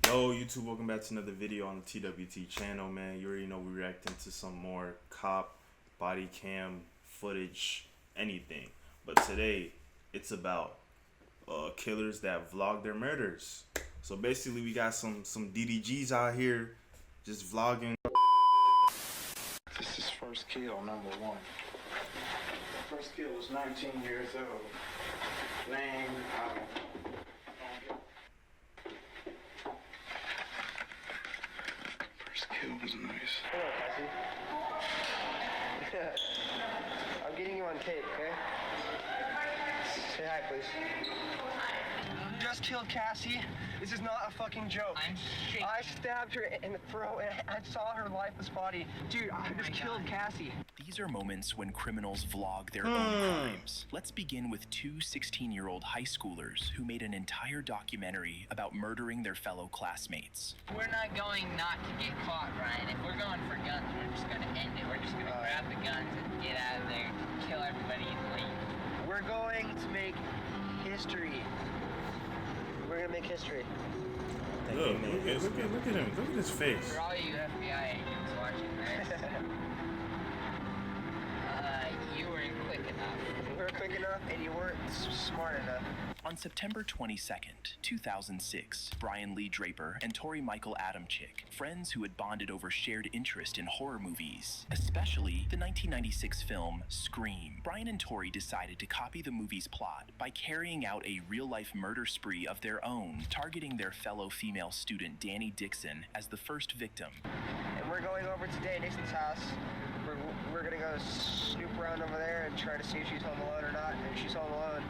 Yo, YouTube, welcome back to another video on the TWT channel, man. You already know we're reacting to some more cop, body cam footage, anything. But today, it's about killers that vlog their murders. So basically, we got some DDGs out here just vlogging. This is first kill, number one. First kill was 19 years old. Name, first kill was nice. Hello, Cassie. I'm getting you on tape, okay? Say hi, please. You just killed Cassie. This is not a fucking joke. I'm shaking. I stabbed her in the throat and I saw her lifeless body. Dude, I just killed Cassie. These are moments when criminals vlog their own crimes. Let's begin with two 16-year-old high schoolers who made an entire documentary about murdering their fellow classmates. We're not going not to get caught, Ryan. If we're going for guns, we're just going to end it. We're just going to grab the guns and get out of there, kill everybody and leave. We're going to make history. We're gonna make history. Look at him. Look at his face. For all you FBI agents watching this, you weren't quick enough. We weren't quick enough and you weren't smart enough. On September 22nd, 2006, Brian Lee Draper and Tori Michael Adamczyk, friends who had bonded over shared interest in horror movies, especially the 1996 film Scream. Brian and Tori decided to copy the movie's plot by carrying out a real-life murder spree of their own, targeting their fellow female student Danny Dixon as the first victim. And we're going over to Danny Dixon's house. We're gonna go snoop around over there and try to see if she's home alone or not. And if she's home alone,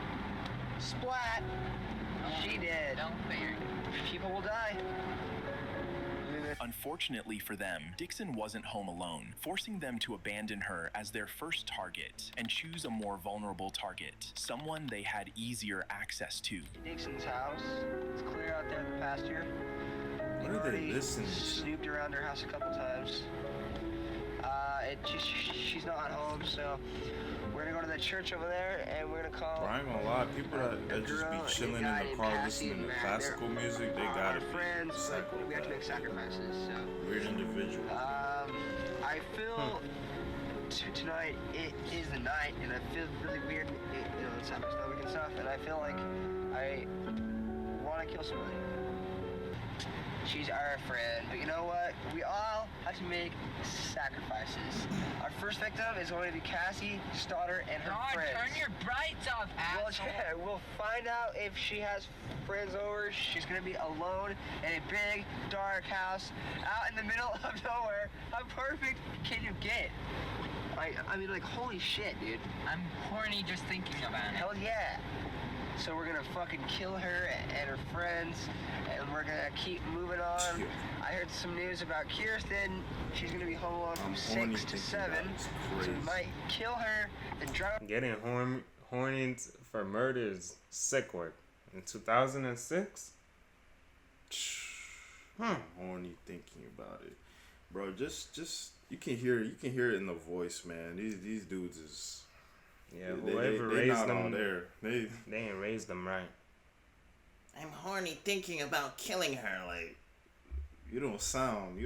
splat! She did. Don't fear. People will die. Unfortunately for them, Dixon wasn't home alone, forcing them to abandon her as their first target and choose a more vulnerable target, someone they had easier access to. Dixon's house. It's clear out there in the pasture. What are they listening to? Snooped around her house a couple times. She's not home, so we're gonna go to the church over there and we're gonna call. Bro, I ain't gonna lie, people that just be chilling in the car listening to classical music, they gotta be friends. We have to make sacrifices. So. Weird individual. I feel tonight it is the night, and I feel really weird. It's after snow week and stuff, and I feel like I want to kill somebody. She's our friend, but you know what? We all have to make sacrifices. Our first victim is going to be Cassie Stoddard and her God, friends. turn your brights off, asshole. We'll find out if she has friends over. She's going to be alone in a big, dark house out in the middle of nowhere. How perfect can you get? I mean, like, holy shit, dude. I'm horny just thinking about it. Hell yeah. So we're gonna fucking kill her and her friends, and we're gonna keep moving on. I heard some news about Kirsten. She's gonna be home alone from 6 to 7. So we might kill her and drive. Getting horny for murder is sick work. In 2006? Horny thinking about it, bro. Just you can hear it in the voice, man. These dudes is. Yeah, whoever raised them, they ain't raised them right. I'm horny thinking about killing her. Like, you don't sound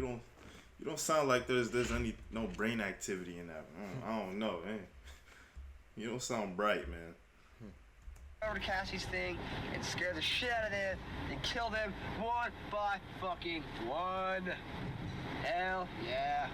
like there's no brain activity in that. I don't know, man. You don't sound bright, man. Over to Cassie's thing and scare the shit out of them and kill them one by fucking one. Hell yeah.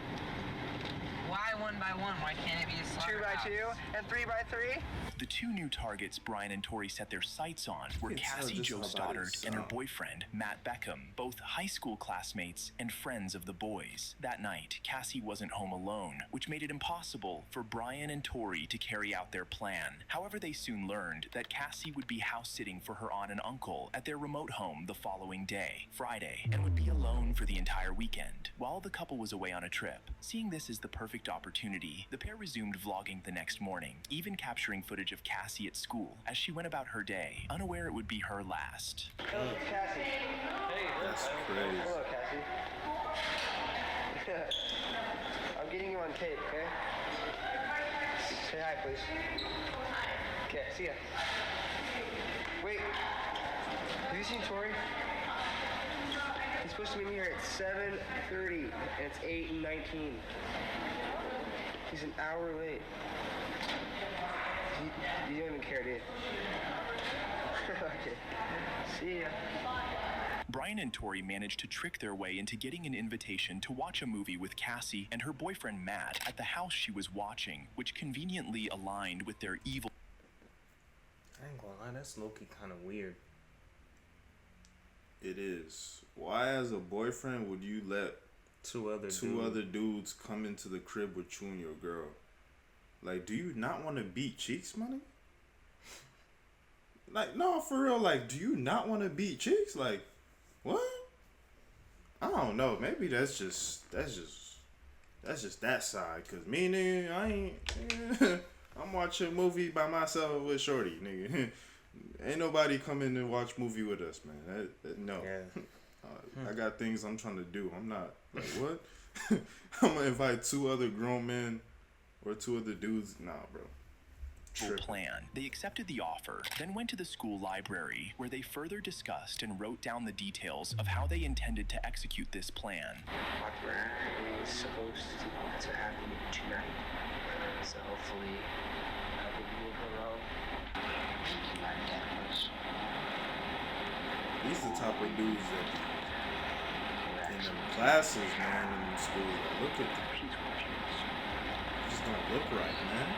Why one by one? Why can't it be a 2 by 2 and 3 by 3? The two new targets Brian and Tori set their sights on were Cassie Jo Stoddard and her boyfriend, Matt Beckham, both high school classmates and friends of the boys. That night, Cassie wasn't home alone, which made it impossible for Brian and Tori to carry out their plan. However, they soon learned that Cassie would be house-sitting for her aunt and uncle at their remote home the following day, Friday, and would be alone for the entire weekend, while the couple was away on a trip. Seeing this as the perfect opportunity, the pair resumed vlogging the next morning, even capturing footage of Cassie at school as she went about her day, unaware it would be her last. Hello, Cassie. Hey. That's crazy. Hello, Cassie. I'm getting you on tape, okay? Say hi, please. Okay, see ya. Wait. Have you seen Tori? He's supposed to be in here at 7:30, and it's 8:19. He's an hour late. You don't even care, dude. Okay. See ya. Brian and Tori managed to trick their way into getting an invitation to watch a movie with Cassie and her boyfriend Matt at the house she was watching, which conveniently aligned with their evil. I ain't gonna lie, that's low-key kind of weird. It is. Why, as a boyfriend, would you let Two other dudes come into the crib with you and your girl? Like, do you not want to beat cheeks, money? Like, no, for real. Like, do you not want to beat cheeks? Like, what? I don't know. Maybe that's just that side. Cause me, nigga, I ain't. I'm watching a movie by myself with Shorty, nigga. Ain't nobody coming to watch movie with us, man. No. Yeah. I got things I'm trying to do. I'm not like what? I'm gonna invite two other grown men or two other dudes. Nah, bro. Plan. They accepted the offer, then went to the school library, where they further discussed and wrote down the details of how they intended to execute this plan. My plan is supposed to happen tonight, so hopefully I will move along. These the type of dudes that in them classes, man, in them schools. Like, look at them. Just don't look right, man.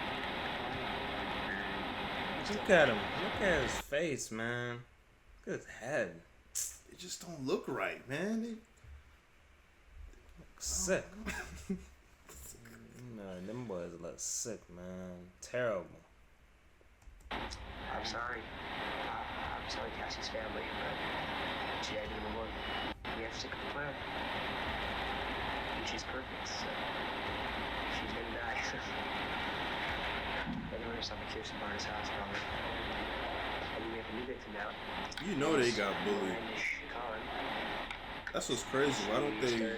Look at him. Look at his face, man. Look at his head. It just don't look right, man. They sick. Man, them boys look sick, man. Terrible. I'm sorry. I'm sorry, Cassie's family, but she had to move on. We have to stick with the plan. And she's perfect, so she's gonna die. Everyone just on Kirsten Barnes' house, probably. And we have a new victim now. You know they got bullied. That's what's crazy. Why don't they?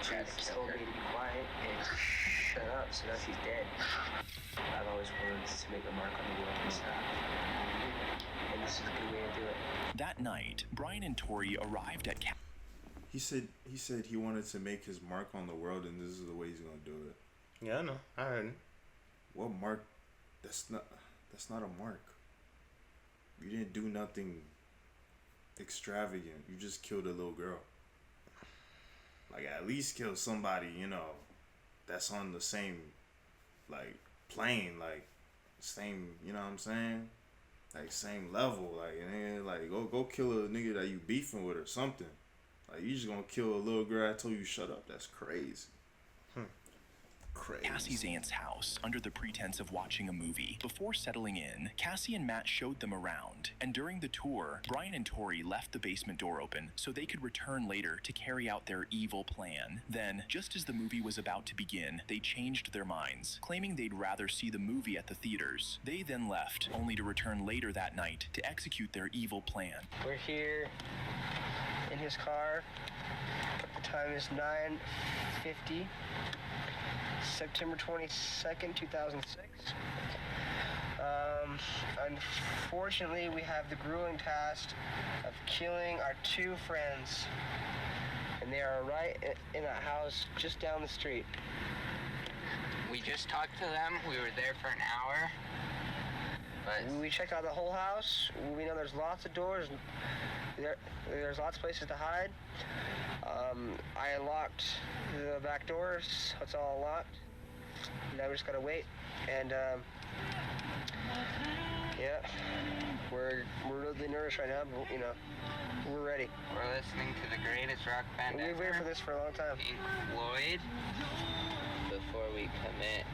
She's told me to be quiet and shut up, so now she's dead. I've always wanted to make a mark on the world and stuff. And this is a good way to do it. That night, Brian and Tori arrived at He said he wanted to make his mark on the world, and this is the way he's gonna do it. Yeah, I know. I heard it. What mark? That's not a mark. You didn't do nothing extravagant. You just killed a little girl. Like, at least kill somebody, you know, that's on the same, like, plane, like, same, you know what I'm saying? Like, same level, like, and then, like, go kill a nigga that you beefing with or something. Like, you just gonna kill a little girl. I told you shut up. That's crazy. Crazy. Cassie's aunt's house under the pretense of watching a movie. Before settling in, Cassie and Matt showed them around, and during the tour, Brian and Tori left the basement door open so they could return later to carry out their evil plan. Then, just as the movie was about to begin, they changed their minds, claiming they'd rather see the movie at the theaters. They then left, only to return later that night to execute their evil plan. We're here in his car. The time is 9:50. September 22nd, 2006. Unfortunately, we have the grueling task of killing our two friends. And they are right in a house just down the street. We just talked to them. We were there for an hour. But We checked out the whole house. We know there's lots of doors. There's lots of places to hide. I unlocked the back doors, so it's all locked. Now we just gotta wait, and yeah, we're really nervous right now, but you know, we're ready. we're listening to the greatest rock band We've ever, waited for this for a long time. Pink Floyd, before we commit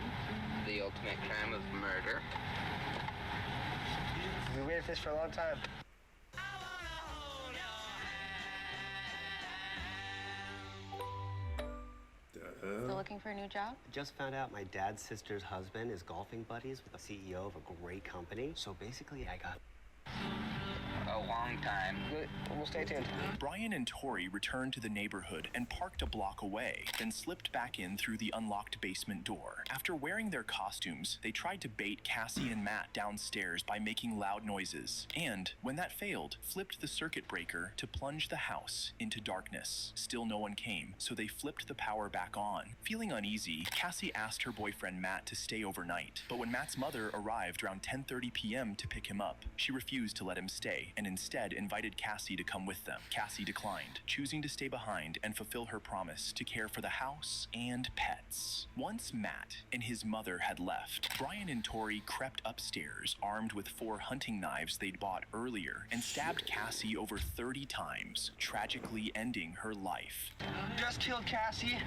the ultimate crime of murder. We waited for this for a long time. Still looking for a new job? I just found out my dad's sister's husband is golfing buddies with the CEO of a great company. So basically, I got... A long time. We'll stay tuned. Brian and Tori returned to the neighborhood and parked a block away, then slipped back in through the unlocked basement door. After wearing their costumes, they tried to bait Cassie and Matt downstairs by making loud noises, and, when that failed, flipped the circuit breaker to plunge the house into darkness. Still no one came, so they flipped the power back on. Feeling uneasy, Cassie asked her boyfriend Matt to stay overnight, but when Matt's mother arrived around 10:30 p.m. to pick him up, she refused to let him stay and instead invited Cassie to come with them. Cassie declined, choosing to stay behind and fulfill her promise to care for the house and pets. Once Matt and his mother had left, Brian and Tori crept upstairs, armed with 4 hunting knives they'd bought earlier, and stabbed Cassie over 30 times, tragically ending her life. We just killed Cassie.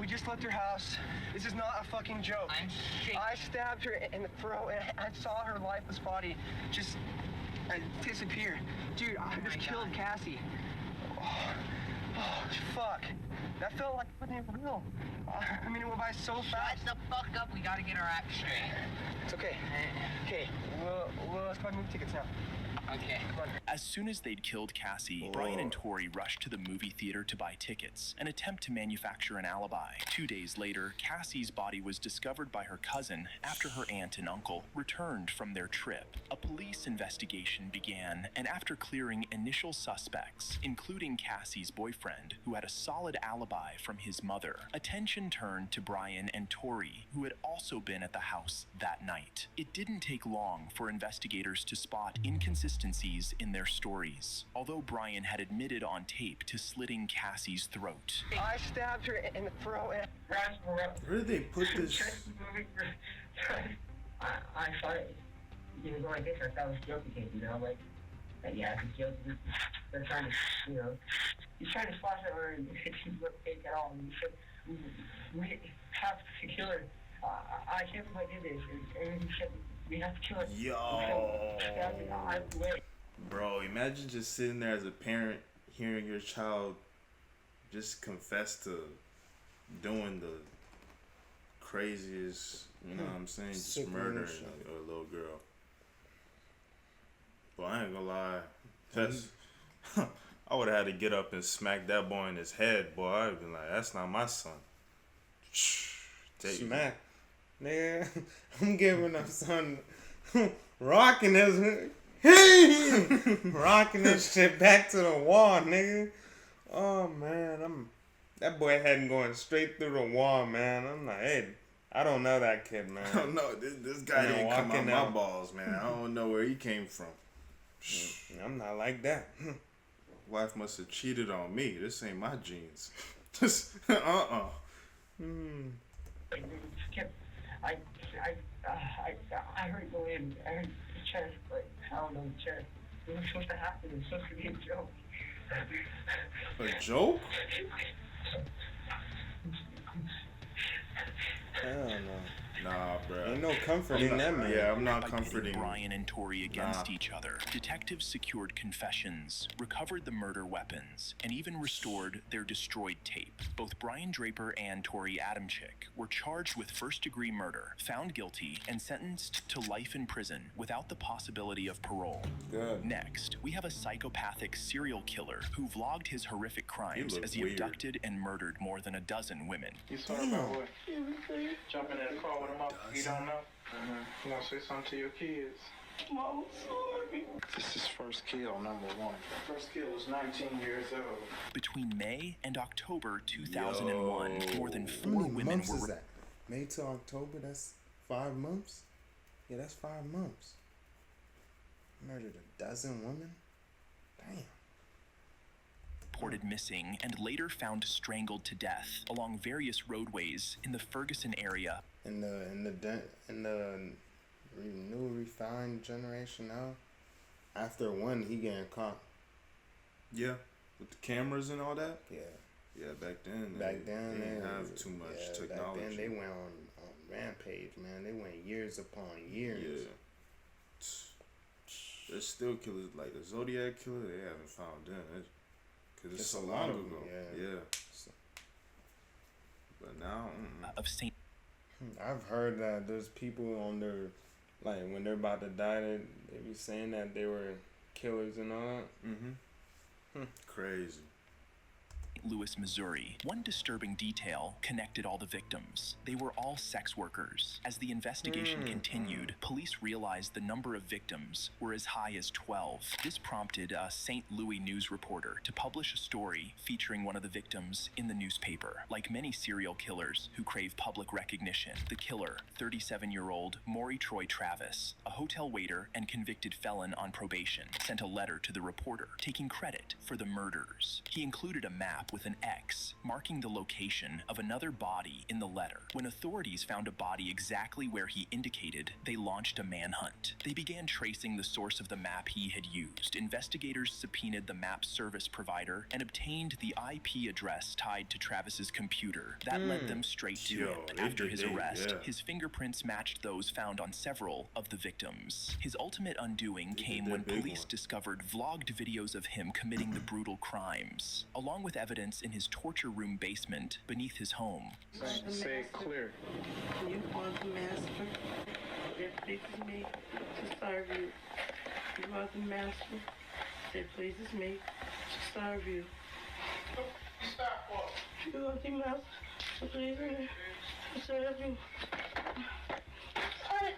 We just left her house. This is not a fucking joke. I'm shaking. I stabbed her in the throat and I saw her lifeless body just disappear. Dude, I just killed Cassie. Oh, fuck. That felt like it wasn't real. I mean, it went by so fast. Shut the fuck up. We gotta get our act straight. It's okay. Okay, let's buy movie tickets now. Okay. As soon as they'd killed Cassie, Brian and Tori rushed to the movie theater to buy tickets, an attempt to manufacture an alibi. 2 days later, Cassie's body was discovered by her cousin after her aunt and uncle returned from their trip. A police investigation began, and after clearing initial suspects, including Cassie's boyfriend, who had a solid alibi from his mother, attention turned to Brian and Tori, who had also been at the house that night. It didn't take long for investigators to spot inconsistencies in their stories, although Brian had admitted on tape to slitting Cassie's throat. I stabbed her in the throat and Where did they put this? I thought he was like this. I thought it was guilty case, you know, like yeah, it's guilty. They're trying to, you know, he's trying to splash it or he's not fake at all. And he said, we have to kill her. I can't believe I did this. And he said, we have to kill her. Yo. Bro, imagine just sitting there as a parent hearing your child just confess to doing the craziest, you know what I'm saying, just murdering a little girl. But I ain't gonna lie, that's I would have had to get up and smack that boy in his head, boy. I'd been like, that's not my son. Smack. Nigga, I'm giving up son rocking this rocking this shit back to the wall, nigga. Oh man, that boy hadn't going straight through the wall, man. I'm like, hey, I don't know that kid, man. I don't know. This guy didn't come out my balls, man. I don't know where he came from. I'm not like that. Wife must have cheated on me. This ain't my genes. I heard the wind. I heard the chest, like sound on the chest. It was supposed to happen. It was supposed to be a joke. A joke? Hell no. Nah, bro. Ain't no comfort in that, man. Yeah, I'm not By comforting pitting Brian and Tori against each other, detectives secured confessions, recovered the murder weapons, and even restored their destroyed tape. Both Brian Draper and Tori Adamczyk were charged with first-degree murder, found guilty, and sentenced to life in prison without the possibility of parole. Good. Next, we have a psychopathic serial killer who vlogged his horrific crimes as he weird. abducted and murdered more than a dozen women. You saw about what? Jumping in the car with him up, you don't know? You want to say something to your kids? Mom, sorry. This is first kill, number 1. First kill was 19 years old. Between May and October 2001, more than 4 How many women months were is that? May to October, that's 5 months? Yeah, that's 5 months. Murdered a dozen women? Damn. reported missing and later found strangled to death along various roadways in the Ferguson area. In the new refined generation now, after one, he getting caught. Yeah, with the cameras and all that. Yeah. Yeah, back then They didn't have too much technology. Back then they went on rampage, man. They went years upon years. Yeah. There's still killers like the Zodiac killer. They haven't found them because it's so long ago. Yeah. So, but now of Saint. I've heard that there's people on their, like when they're about to die, they be saying that they were killers and all that. Crazy. Louis, Missouri. One disturbing detail connected all the victims. They were all sex workers. As the investigation continued, police realized the number of victims were as high as 12. This prompted a St. Louis news reporter to publish a story featuring one of the victims in the newspaper. Like many serial killers who crave public recognition, the killer, 37-year-old Maury Troy Travis, a hotel waiter and convicted felon on probation, sent a letter to the reporter taking credit for the murders. He included a map with an X marking the location of another body in the letter. When authorities found a body exactly where he indicated, they launched a manhunt. They began tracing the source of the map he had used. Investigators subpoenaed the map service provider and obtained the IP address tied to Travis's computer. That led them straight to him. After his arrest, his fingerprints matched those found on several of the victims. His ultimate undoing came when police discovered vlogged videos of him committing the brutal crimes, along with evidence in his torture room basement beneath his home. Say it clear. You want the master that pleases me to serve you. You want the master that pleases me to serve you. Stop what? You want the master that pleases me to serve you.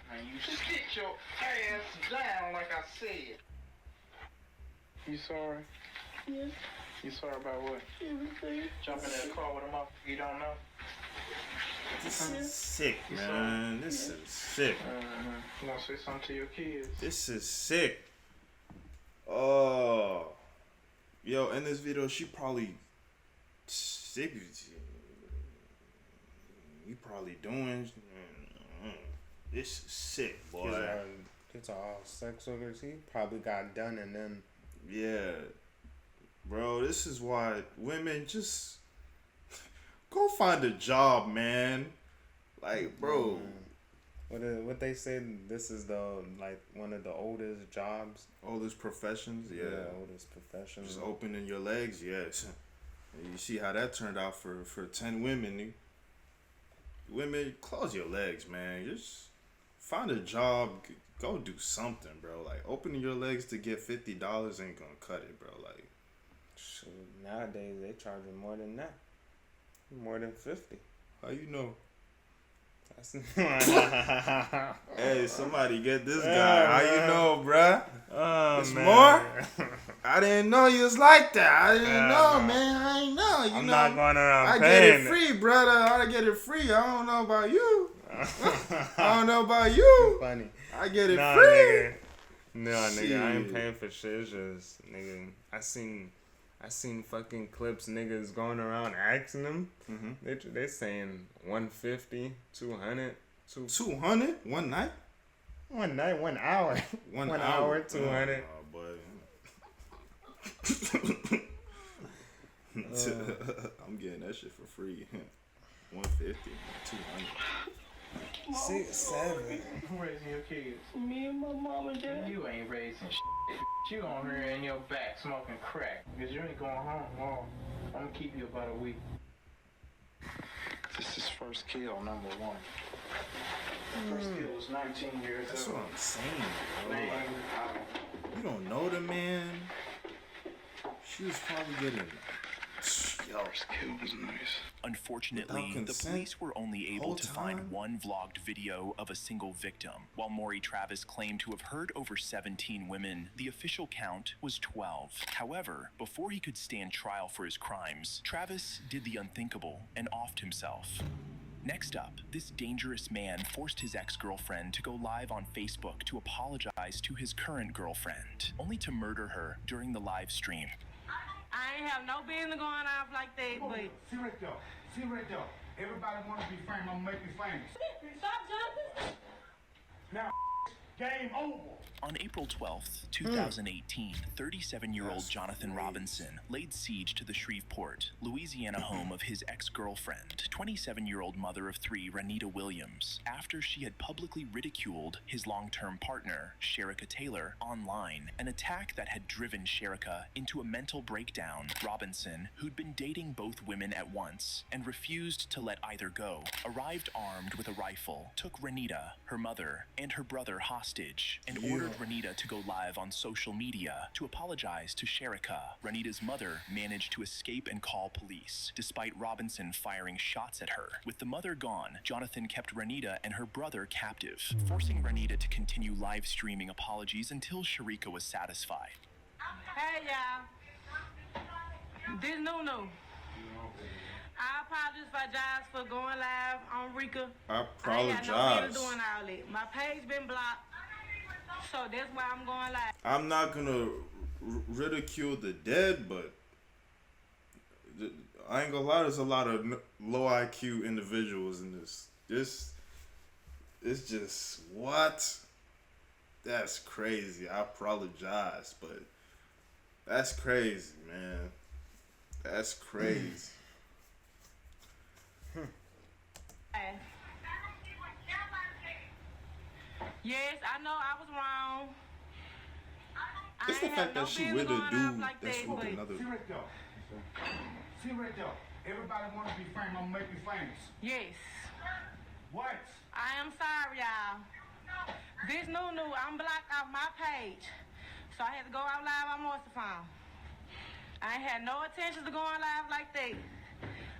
Man, you sit your ass down like I said. You sorry? Yes. You sorry about what? Everything. Jumping in the car with him up? You don't know? This is sick, man. This is sick. You want to say something to your kids? This is sick. Oh. Yo, in this video, she probably sick. You probably doing. This is sick, boy. It's all sex workers. He probably got done and then. Yeah. Bro, this is why women just go find a job, man. Like, bro. What they say, this is one of the oldest jobs. Oldest professions, yeah. Oldest professions. Just opening your legs, yes. You see how that turned out for 10 women. Women, close your legs, man. Just find a job. Go do something, bro. Like, opening your legs to get $50 ain't gonna cut it, bro. Like, shoot, nowadays they charging more than that. More than 50. How you know? That's Hey, somebody get this guy. How you know, bruh? It's man. more? I didn't know you was like that. I didn't know, man. I ain't know. You I'm know, not going around I paying get it free, brother. I get it free. I don't know about you. I don't know about you. Funny. I get it free. Nigga. No, nigga, I ain't paying for shit. It's just, nigga, I seen fucking clips niggas going around asking them. They saying 150, 200, 200 one night. 1 night, 1 hour. 1 hour, 200. Oh, boy. I'm getting that shit for free. 150, 200. 6, 7. Who raising your kids? Me and my mom and dad. You ain't raising shit. You on here in your back smoking crack. Because you ain't going home long. I'm going to keep you about a week. This is first kill, number 1. First kill was 19 years That's old. what I'm saying, bro. Man, Like, you don't know the man. She was probably getting. Yo, first kill was nice. Unfortunately, Without the consent, police were only able whole to time? find one vlogged video of a single victim. While Maury Travis claimed to have heard over 17 women, the official count was 12. However, before he could stand trial for his crimes, Travis did the unthinkable and offed himself. Next up, this dangerous man forced his ex-girlfriend to go live on Facebook to apologize to his current girlfriend, only to murder her during the live stream. I ain't have no business going off like that, but... See right there. See right there. Everybody want to be famous. I'm going to make you famous. Stop jumping! Now, game over. On April 12th, 2018, 37-year-old Jonathan Robinson laid siege to the Shreveport, Louisiana home of his ex-girlfriend, 27-year-old mother of 3, Renita Williams, after she had publicly ridiculed his long-term partner, Sherika Taylor, online, an attack that had driven Sherika into a mental breakdown. Robinson, who'd been dating both women at once and refused to let either go, arrived armed with a rifle, took Renita, her mother, and her brother hostage. hostage and ordered Renita to go live on social media to apologize to Sherika. Renita's mother managed to escape and call police, despite Robinson firing shots at her. With the mother gone, Jonathan kept Renita and her brother captive, forcing Renita to continue live streaming apologies until Sherika was satisfied. Hey y'all, this Nunu. I apologize for going live on Rika. I ain't got no apologize. business doing all that. My page been blocked, so that's why I'm going live. I'm not gonna ridicule the dead, but I ain't gonna lie. There's a lot of low IQ individuals in this. It's just what? That's crazy. I apologize, but that's crazy, man. That's crazy. Yes, I know I was wrong. It's the fact that she with a dude that's with another. See right there. See right there. Everybody want to be famous. I'm gonna make you famous. Yes. What? I am sorry, y'all. This Nunu, I'm blocked off my page, so I had to go out live on Monster Farm. I ain't had no intentions of going live like that.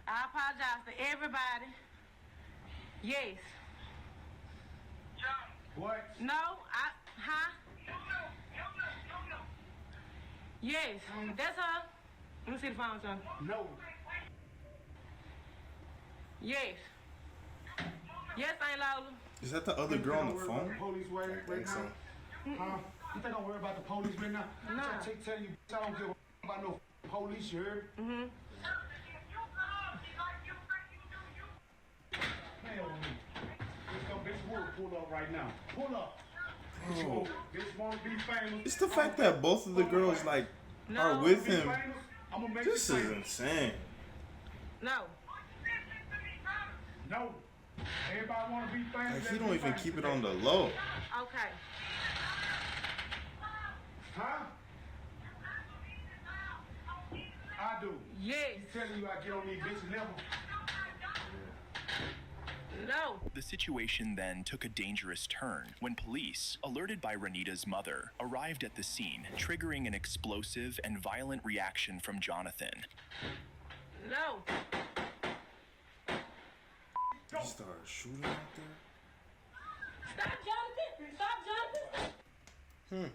I apologize to everybody. Yes. What? No, huh? Yes, that's her. Let me see the phone, son. No. Yes. Yes, Aunt Lola. Is that the other girl on the phone? Police right now? Huh? You think I'm worried about the police right now? No. Tell you, I don't give a about no police, you heard? Mm-hmm. Hell with me. This wood pull up right now. Pull up. Bro. This won't be famous. It's the fact that both of the girls like are with him. This is insane. No. No. Everybody want to be famous. Like he don't even keep it on the low. Okay. Huh? I do. Yes. He telling you I get on these bitches level. No. The situation then took a dangerous turn when police, alerted by Renita's mother, arrived at the scene, triggering an explosive and violent reaction from Jonathan. No. He started shooting out there. Stop, Jonathan. Stop, Jonathan.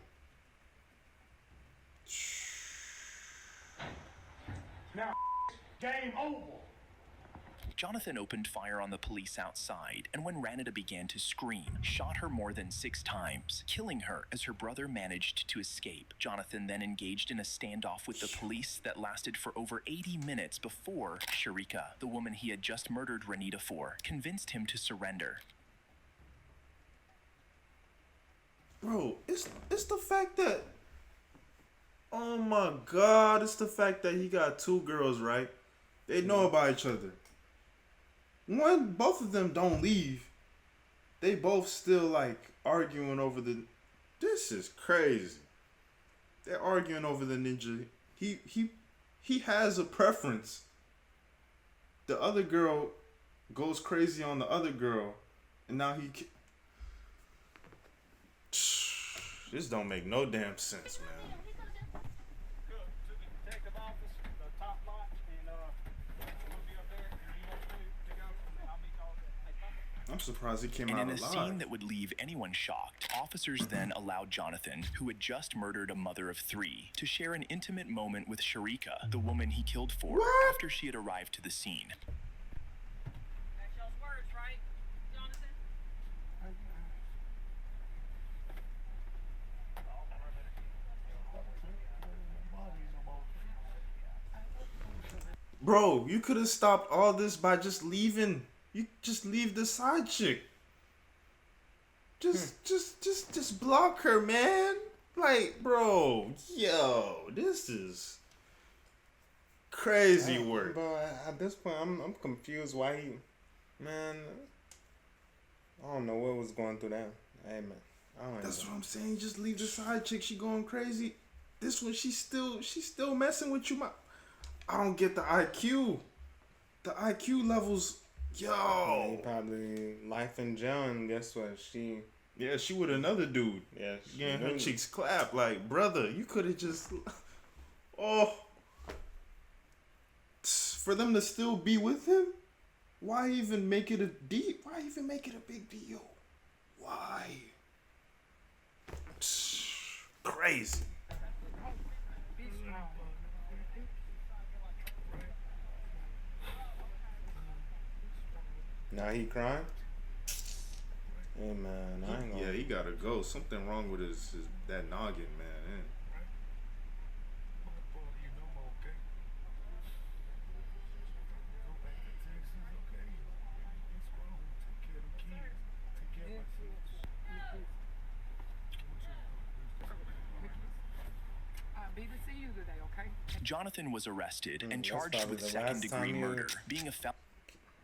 Now, game over. Jonathan opened fire on the police outside, and when Renita began to scream, shot her more than 6 times, killing her as her brother managed to escape. Jonathan then engaged in a standoff with the police that lasted for over 80 minutes before Sherika, the woman he had just murdered Renita for, convinced him to surrender. Bro, it's the fact that, oh my God, it's the fact that he got 2 girls, right? They know about each other. Both of them don't leave. They both still like arguing over the. This is crazy. They're arguing over the ninja. He has a preference. The other girl goes crazy on the other girl, and now he. This don't make no damn sense, man. I'm surprised he came out alive. And in a scene that would leave anyone shocked, officers then allowed Jonathan, who had just murdered a mother of 3, to share an intimate moment with Sherika, the woman he killed for, after she had arrived to the scene. That's y'all's words, right, Jonathan? Bro, you could have stopped all this by just leaving. You just leave the side chick. Just block her, man. Like, bro, yo, this is crazy work. Bro, at this point, I'm confused why he, man. I don't know what was going through that. Hey, man, I don't. That's what I'm saying. Just leave the side chick. She going crazy. This one, she's still messing with you. I don't get the IQ. The IQ levels. Yo, he probably life in jail, and guess what? She Yeah, she with another dude. Yeah, getting her cheeks clapped. Like, brother, you could have just. Oh. For them to still be with him, why even make it Why even make it a big deal? Why? Crazy. Now he crying? Hey man, I ain't gonna... Yeah, he gotta go. Something wrong with his that noggin, man. Jonathan was arrested and charged with second-degree murder, being a felon.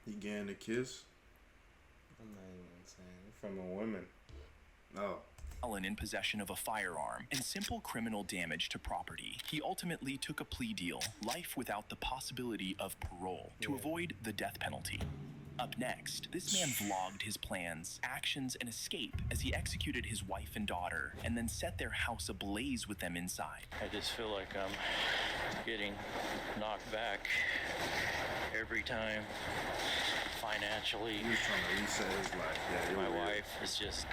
He getting a kiss? I'm not even saying. From a woman. No. Felon in possession of a firearm and simple criminal damage to property. He ultimately took a plea deal, life without the possibility of parole, to avoid the death penalty. Up next, this man vlogged his plans, actions, and escape as he executed his wife and daughter, and then set their house ablaze with them inside. I just feel like I'm getting knocked back every time financially. He's trying to reset his life. Yeah, my wife is just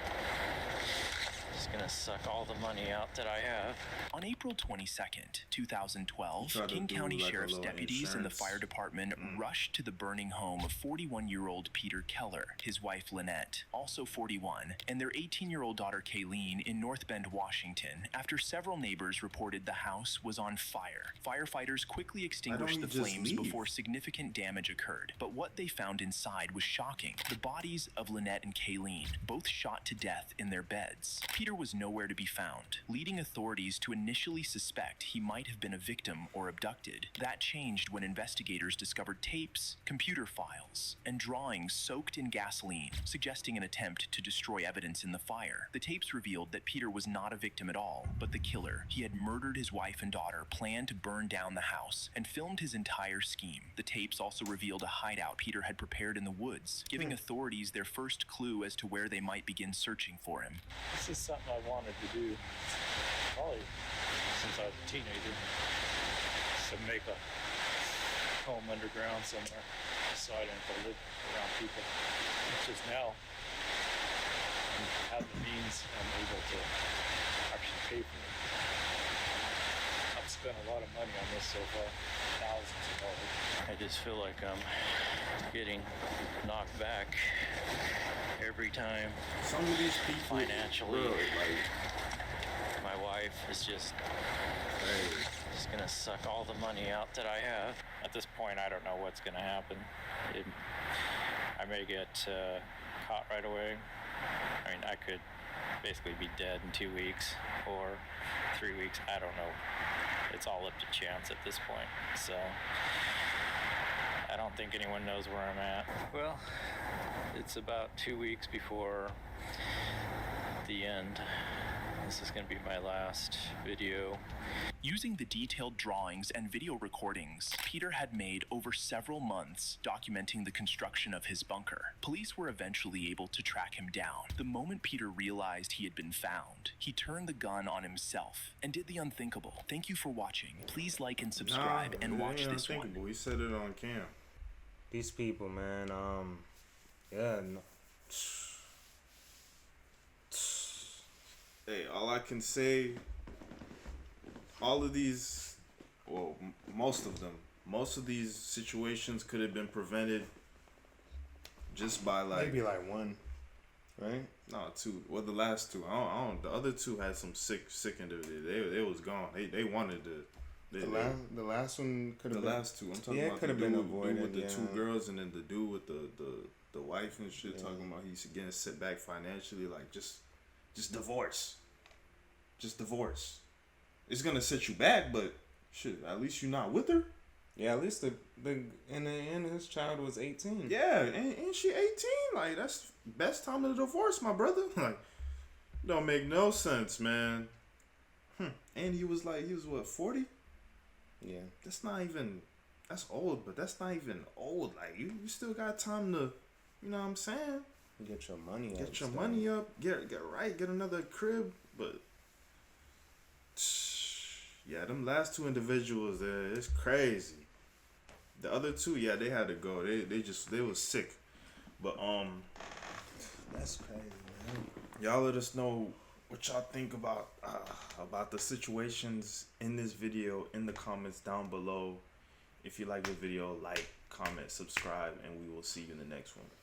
gonna suck all the money out that I have. On April 22nd, 2012, King County Sheriff's deputies and the fire department rushed to the burning home of 41-year-old Peter Keller, his wife Lynette, also 41, and their 18-year-old daughter Kayleen in North Bend, Washington, after several neighbors reported the house was on fire. Firefighters quickly extinguished the flames before significant damage occurred, but what they found inside was shocking. The bodies of Lynette and Kayleen, both shot to death in their beds. Peter was nowhere to be found, leading authorities to initially suspect he might have been a victim or abducted. That changed when investigators discovered tapes, computer files, and drawings soaked in gasoline, suggesting an attempt to destroy evidence in the fire. The tapes revealed that Peter was not a victim at all, but the killer. He had murdered his wife and daughter, planned to burn down the house, and filmed his entire scheme. The tapes also revealed a hideout Peter had prepared in the woods, giving authorities their first clue as to where they might begin searching for him. This is something I wanted to do probably since I was a teenager, to make a home underground somewhere so I didn't have to live around people. It's just now I have the means and I'm able to actually pay for it. I've spent a lot of money on this so far, thousands of dollars. I just feel like I'm getting knocked back every time. Some of these people financially, really, like, my wife is just gonna suck all the money out that I have. At this point, I don't know what's gonna happen. I may get caught right away. I mean, I could basically be dead in 2 weeks or 3 weeks. I don't know. It's all up to chance at this point. So I don't think anyone knows where I'm at. Well, it's about 2 weeks before the end. This is going to be my last video. Using the detailed drawings and video recordings Peter had made over several months documenting the construction of his bunker, police were eventually able to track him down. The moment Peter realized he had been found, he turned the gun on himself and did the unthinkable. Thank you for watching. Please like and subscribe and watch this one. We said it on cam. These people, man, yeah, no. Hey, all I can say, all of these, well, most of these situations could have been prevented just by like maybe like one, right? No, two. Well, the last two. I don't. The other two had some sick individuals. They was gone. They wanted to. The last one could have been. The last two. I'm talking about could have been avoided. With the two girls and then the dude with the wife and shit. Talking about he's getting set back financially. Like just divorce. Just divorce. It's gonna set you back, but shit, at least you're not with her. Yeah, at least the in the end his child was 18. Yeah, ain't she 18? Like that's best time to divorce, my brother. Like, don't make no sense, man. And he was what, 40? Yeah. That's old, but that's not even old. Like you still got time to, you know what I'm saying? Get your money up. Get your money up. Get right. Get another crib. But yeah, them last two individuals there, it's crazy. The other two, yeah, they had to go. They was sick. But that's crazy, man. Y'all let us know what y'all think about the situations in this video in the comments down below. If you like the video, like, comment, subscribe, and we will see you in the next one.